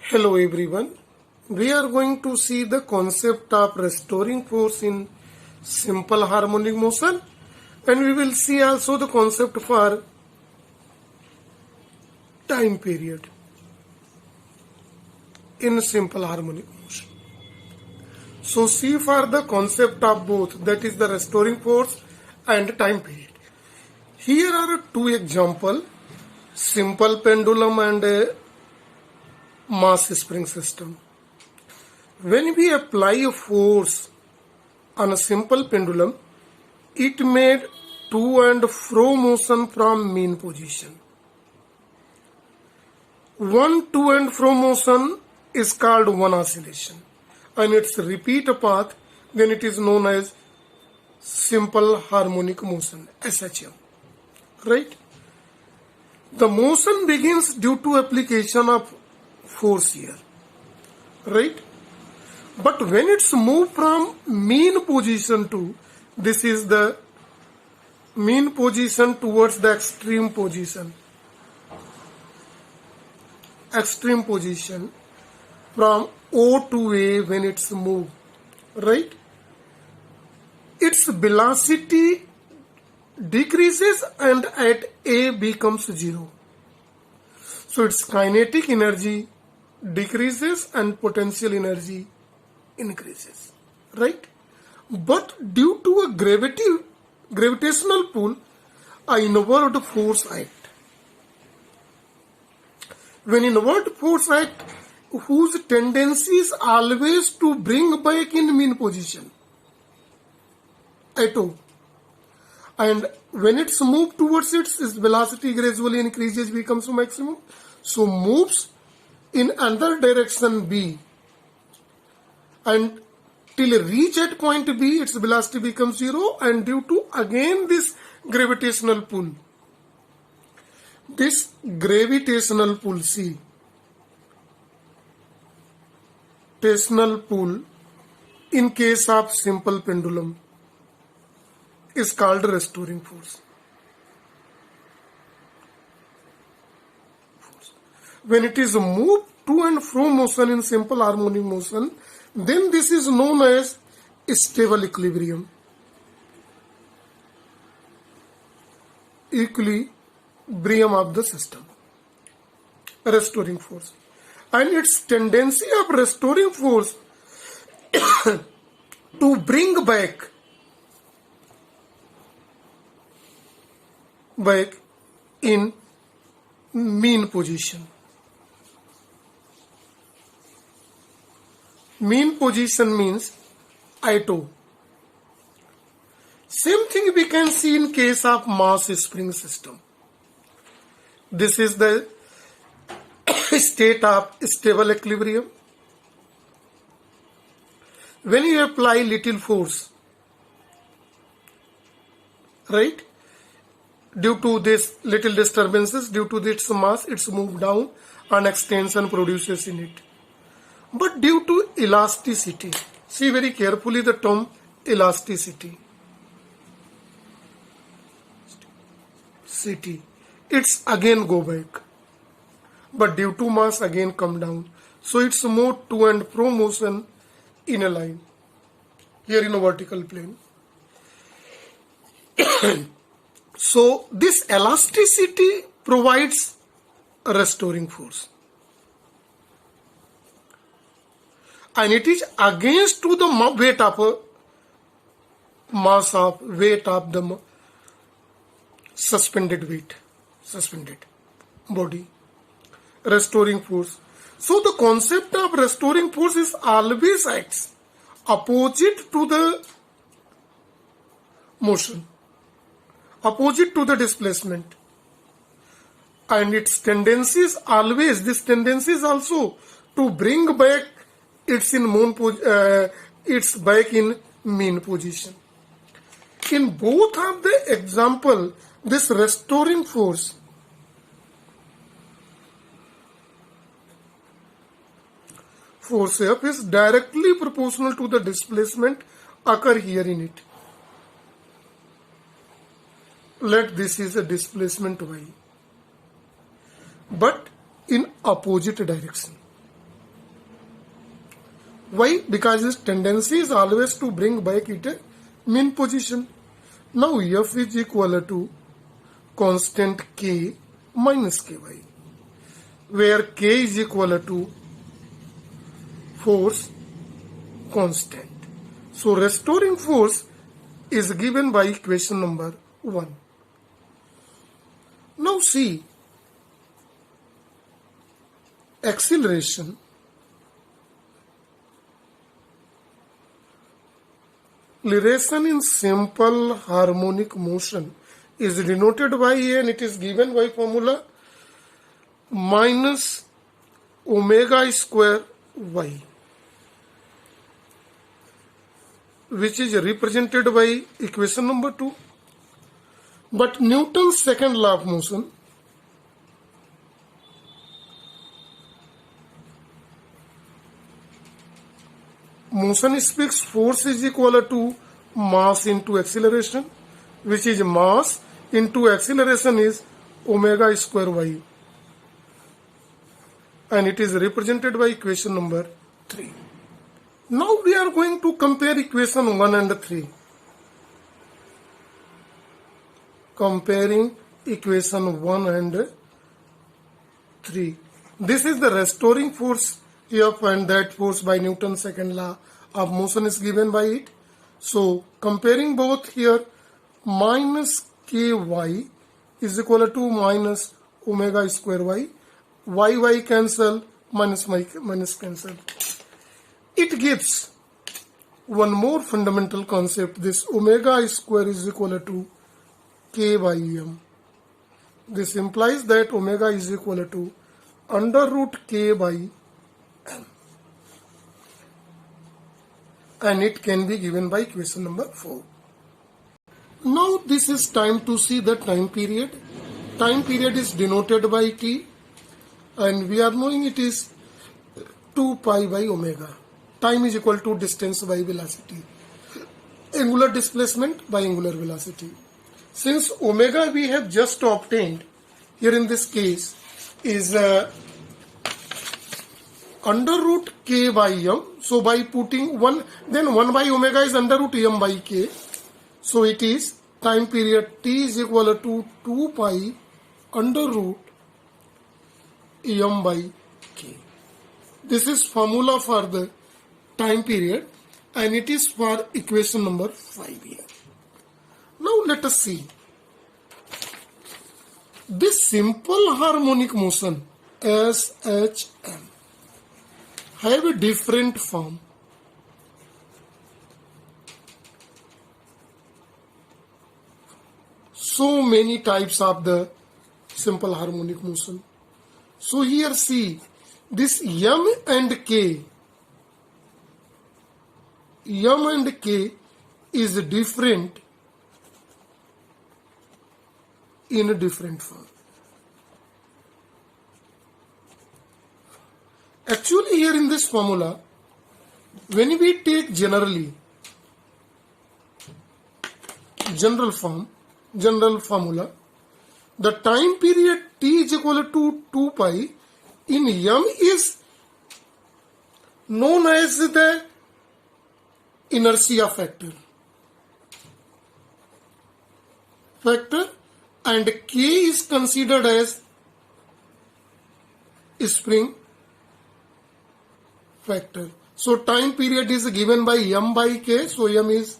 Hello everyone. We are going to see the concept of restoring force in simple harmonic motion, and we will see also the concept for time period in simple harmonic motion. So see for the concept of both, that is the restoring force and time period. Here are two examples, simple pendulum and a mass spring system. When we apply a force on a simple pendulum, it made to and fro motion from mean position. One to and fro motion is called one oscillation, and its repeat path, then it is known as simple harmonic motion, SHM. Right? The motion begins due to application of force here. Right? But when it's moved from mean position to, this is the mean position towards the extreme position. Extreme position from O to A when it's moved. Right? Its velocity decreases and at A becomes 0. So its kinetic energy decreases and potential energy increases, right? But due to a gravitational pull, a inward force act. When inward force act, whose tendency is always to bring back in mean position at O. And when it's moved towards its velocity gradually increases, becomes to maximum. So moves in another direction B, and till reach at point B, its velocity becomes 0, and due to again this gravitational pull. This gravitational pull, see, gravitational pull in case of simple pendulum is called restoring force. When it is moved to and fro motion in simple harmonic motion, then this is known as stable equilibrium. Equilibrium of the system. Restoring force. And its tendency of restoring force to bring back in mean position. Mean position means at O. Same thing we can see in case of mass spring system. This is the state of stable equilibrium. When you apply little force, right, due to this little disturbances, due to its mass, it's moved down and extension produces in it. But due to elasticity, see very carefully the term elasticity. It's again go back. But due to mass again come down. So it's more to and fro motion in a line. Here in a vertical plane. So this elasticity provides a restoring force. And it is against to the weight of mass of weight of the suspended body. Restoring force. So the concept of restoring force is always acts opposite to the motion, opposite to the displacement, and its tendency is always, this tendency is also to bring back its back in mean position. In both of the example, this restoring force F is directly proportional to the displacement occur here in it. Let this is a displacement y, but in opposite direction. Why? Because its tendency is always to bring back it a mean position. Now F is equal to constant K minus Ky, where K is equal to force constant. So restoring force is given by equation number 1. Now see, acceleration in simple harmonic motion is denoted by A, and it is given by formula minus omega square y, which is represented by equation number 2. But Newton's second law of motion speaks force is equal to mass into acceleration, which is mass into acceleration is omega square y, and it is represented by equation number 3. Now we are going to compare equation 1 and 3. Comparing equation 1 and 3. This is the restoring force F, and that force by Newton's second law of motion is given by it. So comparing both here, minus Ky is equal to minus omega square y cancel, minus cancel. It gives one more fundamental concept. This omega square is equal to K by M. This implies that omega is equal to under root K by M. And it can be given by equation number 4. Now this is time to see the time period. Time period is denoted by T, and we are knowing it is 2 pi by omega. Time is equal to distance by velocity. Angular displacement by angular velocity. Since omega we have just obtained here in this case is under root K by M. So by putting 1, then 1 by omega is under root M by K. So it is time period T is equal to 2 pi under root M by K. This is formula for the time period, and it is for equation number 5 here. Now let us see. This simple harmonic motion SHM have a different form. So many types of the simple harmonic motion. So here see, this M and K is different in a different form. Actually here in this formula, when we take general formula, the time period T is equal to 2 pi in M is known as the inertia factor, and K is considered as spring factor. So time period is given by M by K, so M is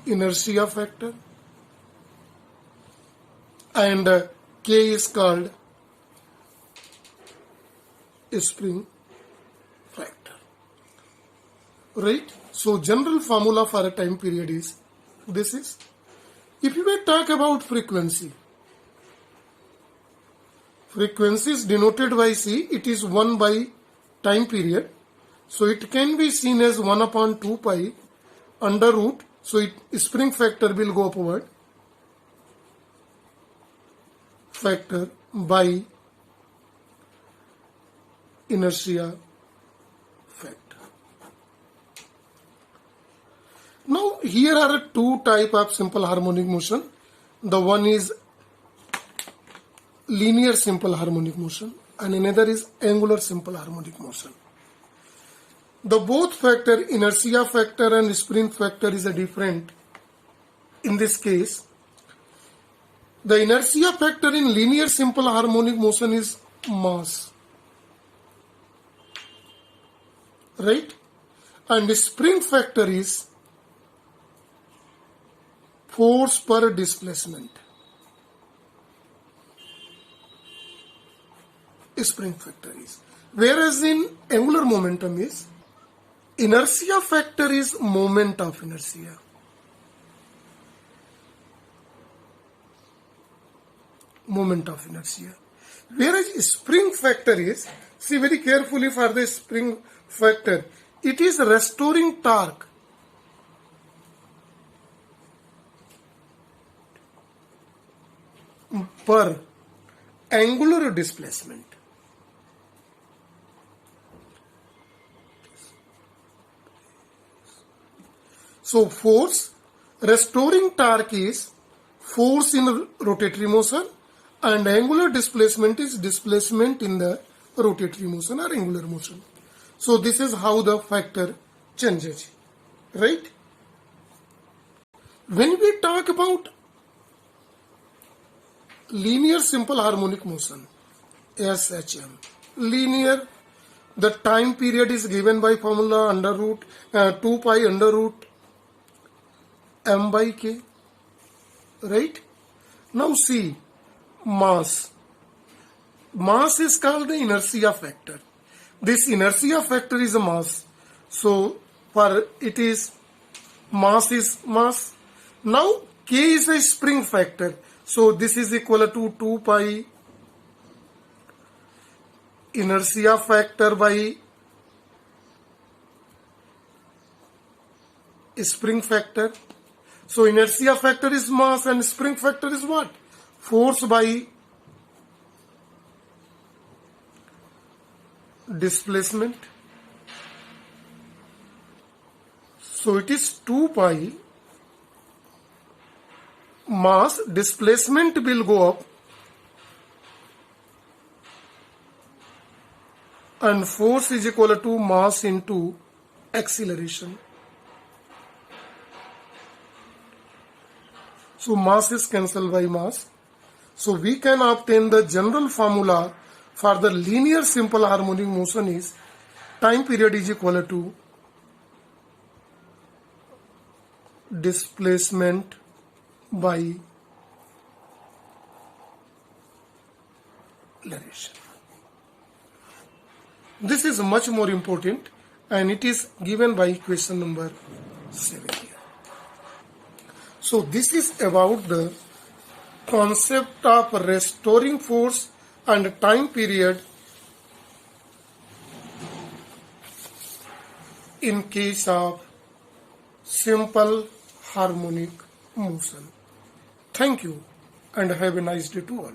inertia factor, and K is called spring factor. Right? So general formula for a time period is this is. If you were talk about frequency is denoted by C. It is 1 by time period. So it can be seen as 1 upon 2 pi under root. So spring factor will go upward. Factor by inertia factor. Now here are two types of simple harmonic motion. The one is linear simple harmonic motion and another is angular simple harmonic motion. The both factor, inertia factor and spring factor, is a different. In this case, the inertia factor in linear simple harmonic motion is mass, right? And the spring factor is force per displacement. Spring factor is. Whereas in angular momentum is inertia factor is moment of inertia. Moment of inertia. Whereas spring factor is, see very carefully for the spring factor, it is restoring torque. Per angular displacement. So force, restoring torque is force in rotatory motion, and angular displacement is displacement in the rotatory motion or angular motion. So this is how the factor changes, right? When we talk about linear simple harmonic motion, SHM, linear, the time period is given by formula under root 2 pi under root m by k, right? Now see, mass is called the inertia factor. This inertia factor is a mass, so for it is mass. Now k is a spring factor, so this is equal to 2 pi inertia factor by spring factor. So inertia factor is mass and spring factor is what? Force by displacement. So it is 2 pi mass, displacement will go up and force is equal to mass into acceleration. So mass is cancelled by mass. So we can obtain the general formula for the linear simple harmonic motion is time period is equal to displacement by acceleration. This is much more important and it is given by question number 7 here. So this is about the concept of restoring force and time period in case of simple harmonic motion. Thank you and have a nice day to all.